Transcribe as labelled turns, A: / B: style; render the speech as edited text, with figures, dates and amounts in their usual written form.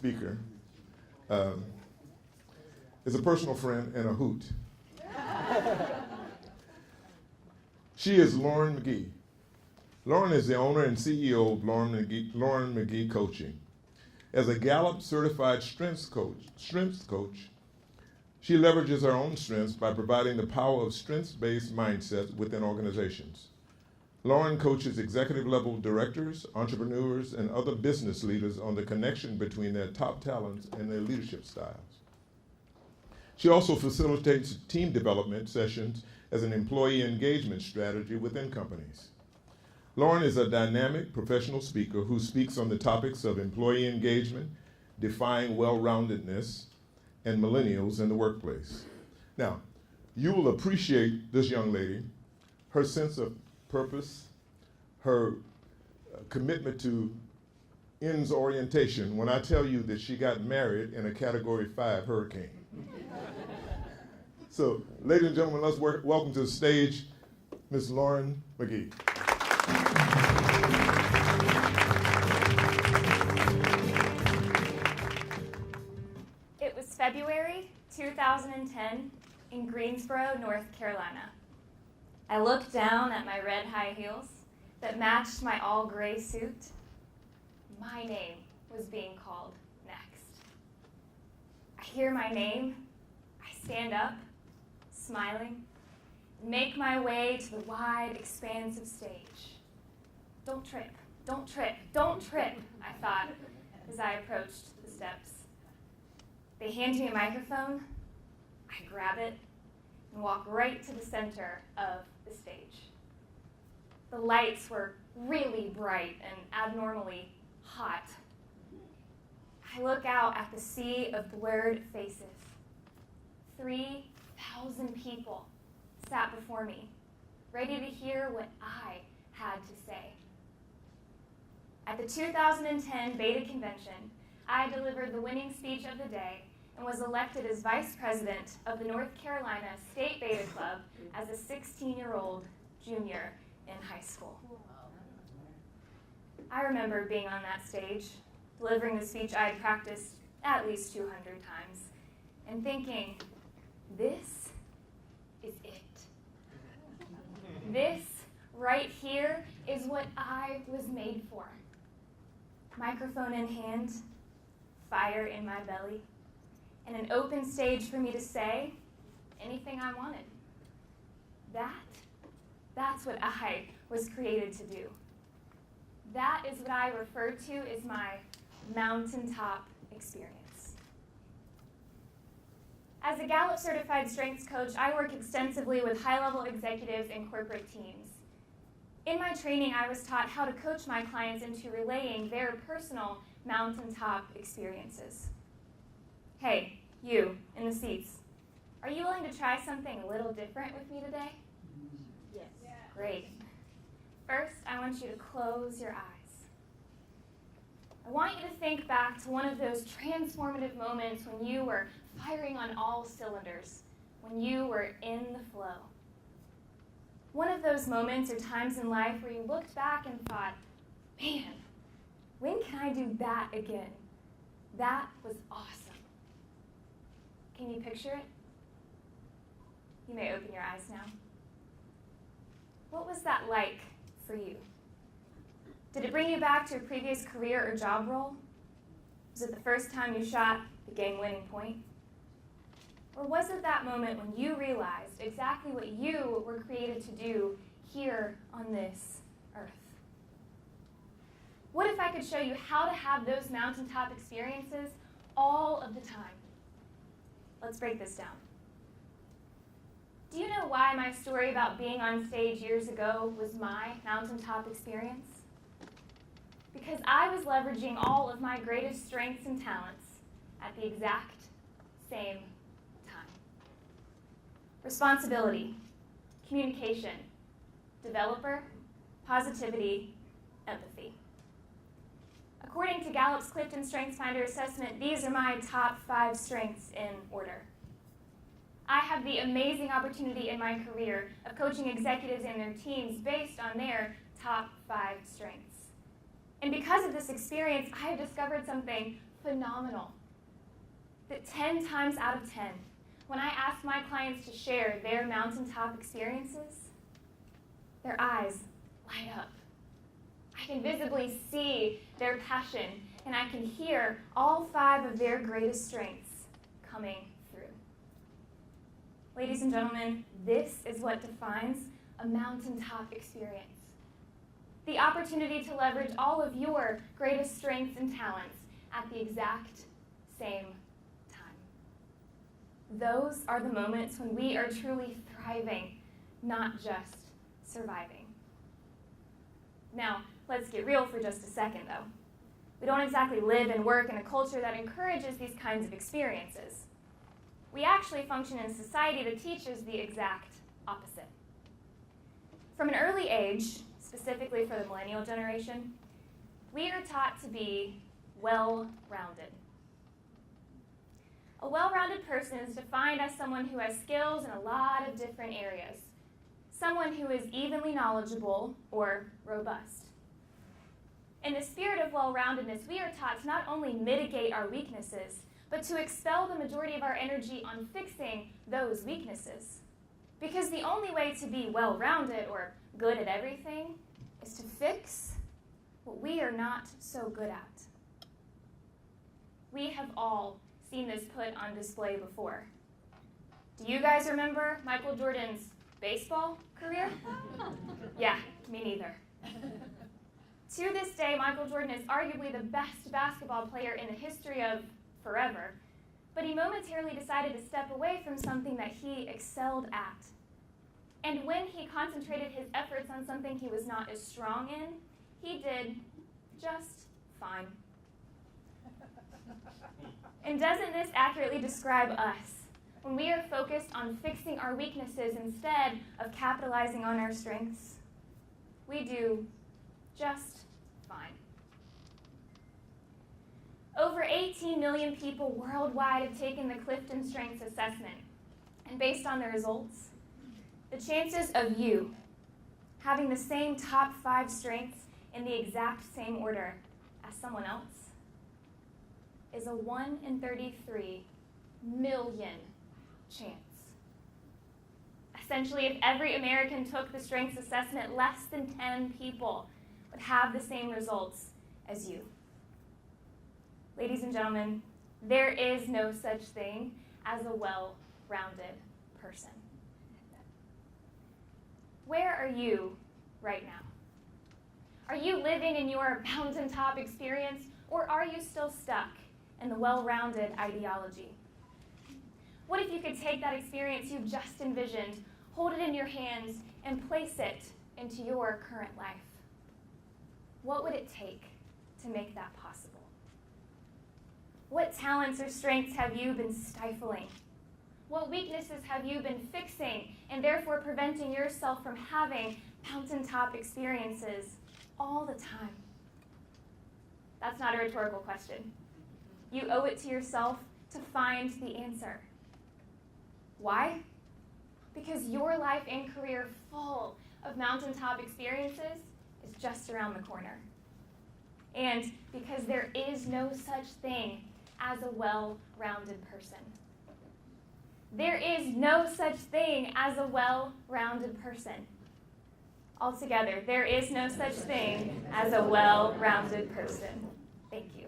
A: speaker is a personal friend and a hoot. She is Lauren McGhee. Lauren is the owner and CEO of Lauren McGhee Coaching. As a Gallup certified strengths coach, she leverages her own strengths by providing the power of strengths-based mindsets within organizations. Lauren coaches executive-level directors, entrepreneurs, and other business leaders on the connection between their top talents and their leadership styles. She also facilitates team development sessions as an employee engagement strategy within companies. Lauren is a dynamic professional speaker who speaks on the topics of employee engagement, defying well-roundedness, and millennials in the workplace. Now, you will appreciate this young lady, her sense of purpose, her commitment to ends orientation when I tell you that she got married in a Category 5 hurricane. So, ladies and gentlemen, let's welcome to the stage Ms. Lauren McGhee.
B: It was February 2010 in Greensboro, North Carolina. I looked down at my red high heels that matched my all-gray suit. My name was being called next. I hear my name, I stand up, smiling, and make my way to the wide, expansive stage. Don't trip, don't trip, don't trip, I thought as I approached the steps. They hand me a microphone, I grab it, and walk right to the center of the stage. The lights were really bright and abnormally hot. I look out at the sea of blurred faces. 3,000 people sat before me, ready to hear what I had to say. At the 2010 Beta Convention, I delivered the winning speech of the day and was elected as vice president of the North Carolina State Beta Club as a 16-year-old junior in high school. I remember being on that stage, delivering the speech I had practiced at least 200 times, and thinking, this is it. This right here is what I was made for. Microphone in hand, fire in my belly, and an open stage for me to say anything I wanted. That's what I was created to do. That is what I refer to as my mountaintop experience. As a Gallup certified strengths coach, I work extensively with high-level executives and corporate teams. In my training, I was taught how to coach my clients into relaying their personal mountaintop experiences. Hey, you in the seats, are you willing to try something a little different with me today?
C: Yes. Yeah.
B: Great. First, I want you to close your eyes. I want you to think back to one of those transformative moments when you were firing on all cylinders, when you were in the flow. One of those moments or times in life where you looked back and thought, man, when can I do that again? That was awesome. Can you picture it? You may open your eyes now. What was that like for you? Did it bring you back to a previous career or job role? Was it the first time you shot the game-winning point? Or was it that moment when you realized exactly what you were created to do here on this earth? What if I could show you how to have those mountaintop experiences all of the time? Let's break this down. Do you know why my story about being on stage years ago was my mountaintop experience? Because I was leveraging all of my greatest strengths and talents at the exact same time. Responsibility, communication, developer, positivity, empathy. According to Gallup's Clifton Strengths Finder assessment, these are my top 5 strengths in order. I have the amazing opportunity in my career of coaching executives and their teams based on their top 5 strengths. And because of this experience, I have discovered something phenomenal that 10 times out of 10, when I ask my clients to share their mountaintop experiences, their eyes light up. I can visibly see their passion, and I can hear all 5 of their greatest strengths coming through. Ladies and gentlemen, this is what defines a mountaintop experience. The opportunity to leverage all of your greatest strengths and talents at the exact same time. Those are the moments when we are truly thriving, not just surviving. Now, let's get real for just a second, though. We don't exactly live and work in a culture that encourages these kinds of experiences. We actually function in a society that teaches the exact opposite. From an early age, specifically for the millennial generation, we are taught to be well-rounded. A well-rounded person is defined as someone who has skills in a lot of different areas, someone who is evenly knowledgeable or robust. In the spirit of well-roundedness, we are taught to not only mitigate our weaknesses, but to expel the majority of our energy on fixing those weaknesses. Because the only way to be well-rounded or good at everything is to fix what we are not so good at. We have all seen this put on display before. Do you guys remember Michael Jordan's baseball career? Yeah, me neither. To this day, Michael Jordan is arguably the best basketball player in the history of forever, but he momentarily decided to step away from something that he excelled at. And when he concentrated his efforts on something he was not as strong in, he did just fine. And doesn't this accurately describe us? When we are focused on fixing our weaknesses instead of capitalizing on our strengths, we do just fine. Over 18 million people worldwide have taken the Clifton Strengths Assessment, and based on the results, the chances of you having the same top 5 strengths in the exact same order as someone else is a 1 in 33 million chance. Essentially, if every American took the strengths assessment, less than 10 people would have the same results as you. Ladies and gentlemen, there is no such thing as a well-rounded person. Where are you right now? Are you living in your mountaintop experience, or are you still stuck in the well-rounded ideology? What if you could take that experience you've just envisioned, hold it in your hands, and place it into your current life? What would it take to make that possible? What talents or strengths have you been stifling? What weaknesses have you been fixing and therefore preventing yourself from having mountaintop experiences all the time? That's not a rhetorical question. You owe it to yourself to find the answer. Why? Because your life and career full of mountaintop experiences is just around the corner. And because there is no such thing as a well-rounded person. There is no such thing as a well-rounded person. Altogether, there is no such thing as a well-rounded person. Thank you.